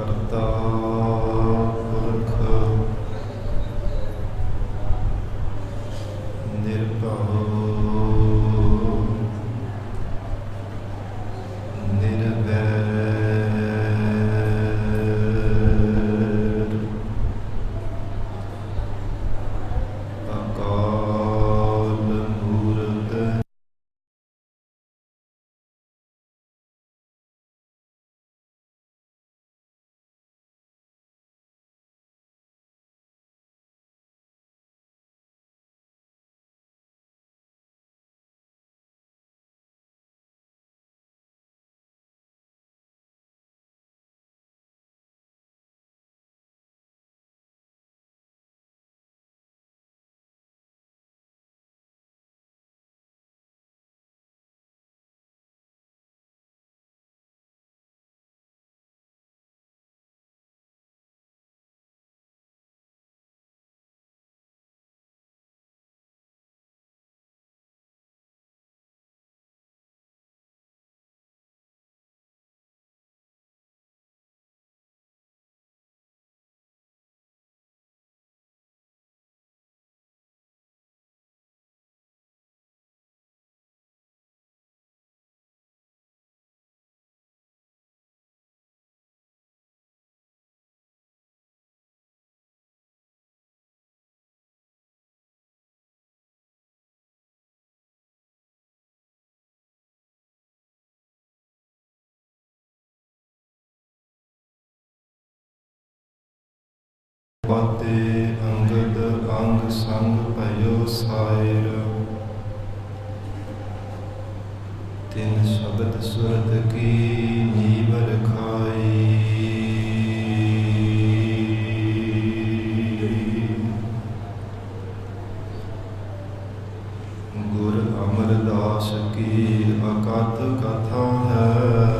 ਕਰਤਾ ਪੁਰਖ ਨਿਰਭਉ ਨਿਰਵੈਰ ਅਕਾਲ ਮੂਰਤ ਬਾਤੇ ਅੰਗਦ ਅੰਗ ਸੰਗ ਭਇਓ ਸਾਇਰ ਤਿਨ ਸ਼ਬਦ ਸੁਰਤ ਕੀ ਨੀਵ ਰਖਾਈ ਗੁਰ ਅਮਰਦਾਸ ਕੀ ਅਕਥ ਕਥਾ ਹੈ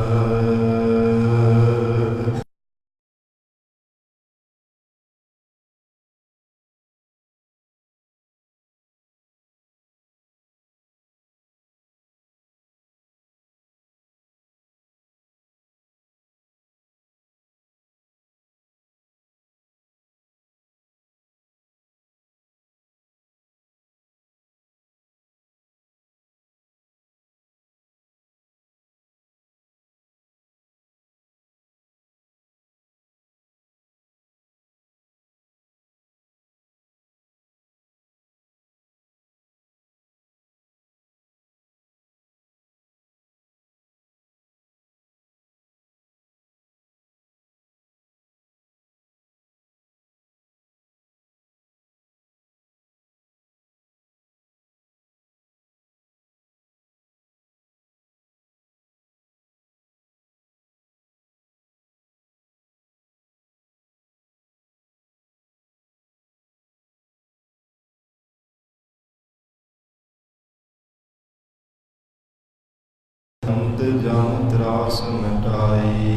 ਅੰਤ ਜਮ ਤਰਾਸ ਮਿਟਾਈ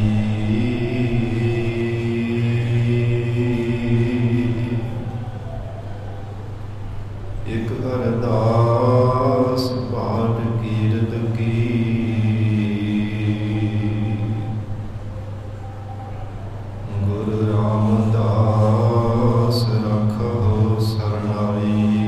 ਇਕ ਅਰਦਾਸ ਪਾਠ ਕੀਰਤ ਕੀ ਗੁਰੂ ਰਾਮਦਾਸ ਰਖੋ ਸਰਨਾਈ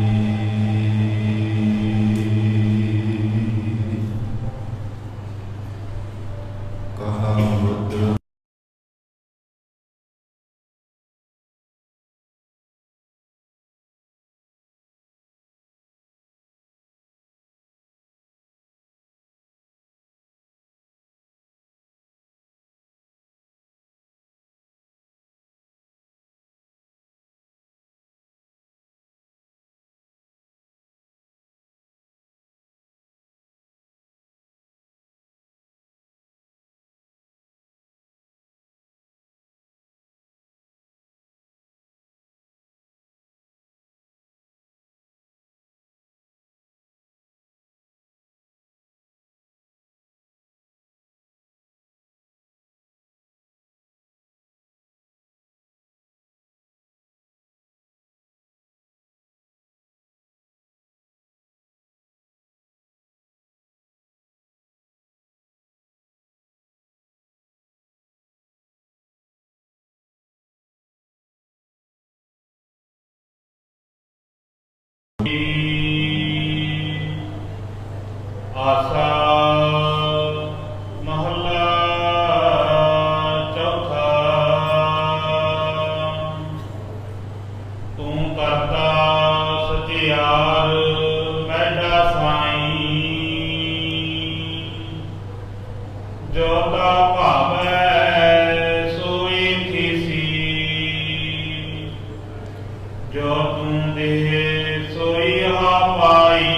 ਆਸਾ ਮਹੱਲਾ ਚੌਥਾ। ਤੂੰ ਕਰਤਾ ਸਚਿਆਰ ਮੈਡਾ ਸਾਈਂ, ਜੋ ਤਾ ਭਾਵੈ ਸੋਈ ਥੀਸੀ, ਜੋ ਤੂੰ ਦੇ ਸੋਈ ਹਾ ਪਾਈ।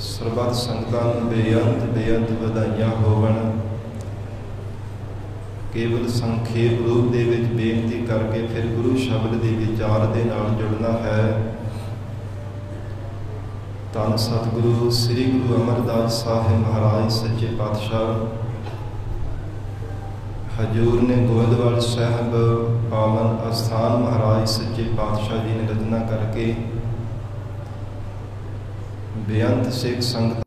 ਸਰਬੱਤ ਸੰਗਤਾਂ ਨੂੰ ਬੇਅੰਤ ਬੇਅੰਤ ਵਧਾਈਆਂ ਹੋਵਣ। ਕੇਵਲ ਸੰਖੇਪ ਰੂਪ ਦੇ ਵਿੱਚ ਬੇਨਤੀ ਕਰਕੇ ਫਿਰ ਗੁਰੂ ਸ਼ਬਦ ਦੇ ਵਿਚਾਰ ਦੇ ਨਾਲ ਜੁੜਨਾ ਹੈ। ਧੰਨ ਸਤਿਗੁਰੂ ਸ੍ਰੀ ਗੁਰੂ ਅਮਰਦਾਸ ਸਾਹਿਬ ਮਹਾਰਾਜ ਸੱਚੇ ਪਾਤਸ਼ਾਹ ਹਜੂਰ ਨੇ ਗੋਇੰਦਵਾਲ ਸਾਹਿਬ ਪਾਵਨ ਅਸਥਾਨ ਮਹਾਰਾਜ ਸੱਚੇ ਪਾਤਸ਼ਾਹ ਜੀ ਨੇ ਰਚਨਾ ਕਰਕੇ ਬੇਅੰਤ ਸਿੱਖ ਸੰਗਤ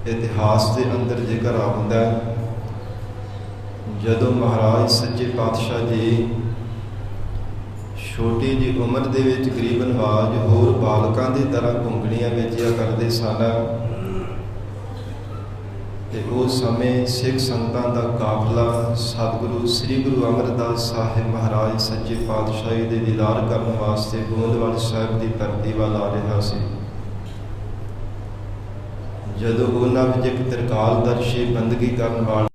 ਇਤਿਹਾਸ ਦੇ ਅੰਦਰ ਜ਼ਿਕਰ ਆਉਂਦਾ ਹੈ, ਜਦੋਂ ਮਹਾਰਾਜ ਸੱਚੇ ਪਾਤਸ਼ਾਹ ਜੀ ਛੋਟੀ ਜਿਹੀ ਉਮਰ ਦੇ ਵਿੱਚ ਗਰੀਬਨਵਾਜ ਹੋਰ ਬਾਲਕਾਂ ਦੀ ਤਰ੍ਹਾਂ ਘੁੰਗਣੀਆਂ ਵੇਚਿਆ ਕਰਦੇ ਸਨ। ਤੇ ਉਸ ਸਮੇਂ ਸਿੱਖ ਸੰਗਤਾਂ ਦਾ ਕਾਫਲਾ ਸਤਿਗੁਰੂ ਸ੍ਰੀ ਗੁਰੂ ਅਮਰਦਾਸ ਸਾਹਿਬ ਮਹਾਰਾਜ ਸੱਚੇ ਪਾਤਸ਼ਾਹੀ ਦੇ ਦੀਦਾਰ ਕਰਨ ਵਾਸਤੇ ਗੋਂਦਵਾਲ ਸਾਹਿਬ ਦੀ ਧਰਤੀ ਵੱਲ ਆ ਰਿਹਾ ਸੀ। ਜਦੋਂ ਉਹਨਾਂ ਵਿੱਚ ਇੱਕ ਤ੍ਰਿਕਾਲਦਰਸ਼ੀ ਬੰਦਗੀ ਕਰਨ ਵਾਲਾ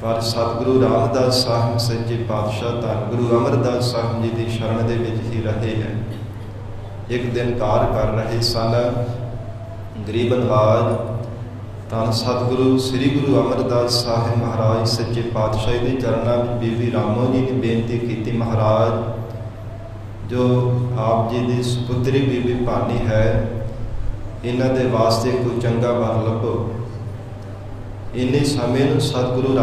ਪਰ ਸਤਿਗੁਰੂ ਰਾਮਦਾਸ ਸਾਹਿਬ ਸੱਚੇ ਪਾਤਸ਼ਾਹ ਧੰਨ ਗੁਰੂ ਅਮਰਦਾਸ ਸਾਹਿਬ ਜੀ ਦੀ ਸ਼ਰਨ ਦੇ ਵਿੱਚ ਹੀ ਰਹੇ ਹੈ। ਇੱਕ ਦਿਨ ਕਾਰ ਕਰ ਰਹੇ ਸਨ ਗਰੀਬ ਨਵਾਜ ਤਾਂ ਸਤਿਗੁਰੂ ਸ੍ਰੀ ਗੁਰੂ ਅਮਰਦਾਸ ਸਾਹਿਬ ਮਹਾਰਾਜ ਸੱਚੇ ਪਾਤਸ਼ਾਹ ਦੇ ਚਰਨਾਂ ਵਿੱਚ ਬੀਬੀ ਰਾਮੋ ਜੀ ਨੇ ਬੇਨਤੀ ਕੀਤੀ, ਮਹਾਰਾਜ ਜੋ ਆਪ ਜੀ ਦੀ ਸੁਪੁੱਤਰੀ ਬੀਬੀ ਭਾਨੀ ਹੈ, ਇਹਨਾਂ ਦੇ ਵਾਸਤੇ ਕੋਈ ਚੰਗਾ ਵਰ ਲੱਭੋ। ਇੰਨੇ ਸਮੇਂ ਨੂੰ ਸਤਿਗੁਰੂ